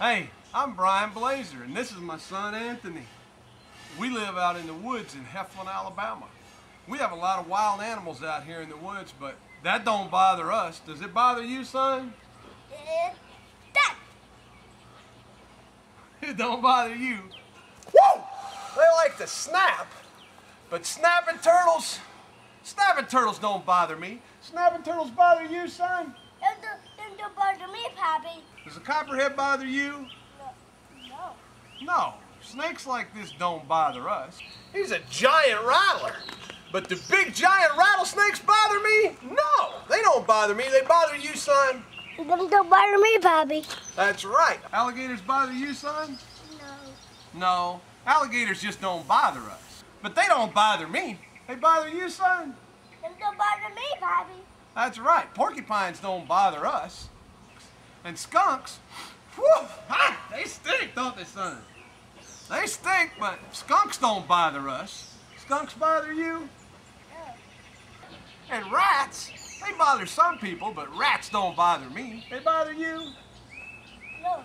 Hey, I'm Brian Blazer, and this is my son Anthony. We live out in the woods in Heflin, Alabama. We have a lot of wild animals out here in the woods, but that don't bother us. Does it bother you, son? It don't bother you. Whoa! They like to snap, but snapping turtles don't bother me. Snapping turtles bother you, son? Them don't bother me, Pappy. Does a copperhead bother you? No. No. Snakes like this don't bother us. He's a giant rattler. But the big giant rattlesnakes bother me? No, they don't bother me. They bother you, son. Them don't bother me, Pappy. That's right. Alligators bother you, son? No. No. Alligators just don't bother us. But they don't bother me. They bother you, son? Them don't bother me, Pappy. That's right. Porcupines don't bother us. And skunks, whew, they stink, don't they, son? They stink, but skunks don't bother us. Skunks bother you? No. And rats, they bother some people, but rats don't bother me. They bother you? No.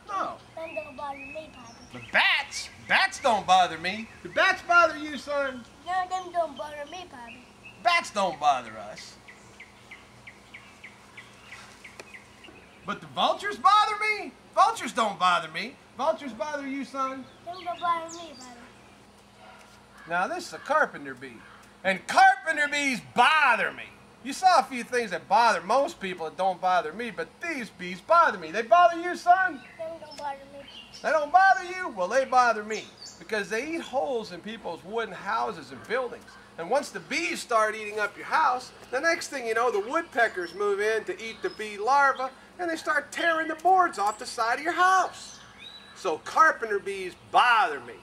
No. Them don't bother me, Pappy. But bats don't bother me. Do bats bother you, son? No, them don't bother me, Pappy. Bats don't bother us. But the vultures bother me? Vultures don't bother me. Vultures bother you, son? Them don't bother me, Pappy. Now this is a carpenter bee. And carpenter bees bother me. You saw a few things that bother most people that don't bother me, but these bees bother me. They bother you, son? Them don't bother me. They don't bother you? Well, they bother me. Because they eat holes in people's wooden houses and buildings. And once the bees start eating up your house, the next thing you know, the woodpeckers move in to eat the bee larvae, and they start tearing the boards off the side of your house. So carpenter bees bother me.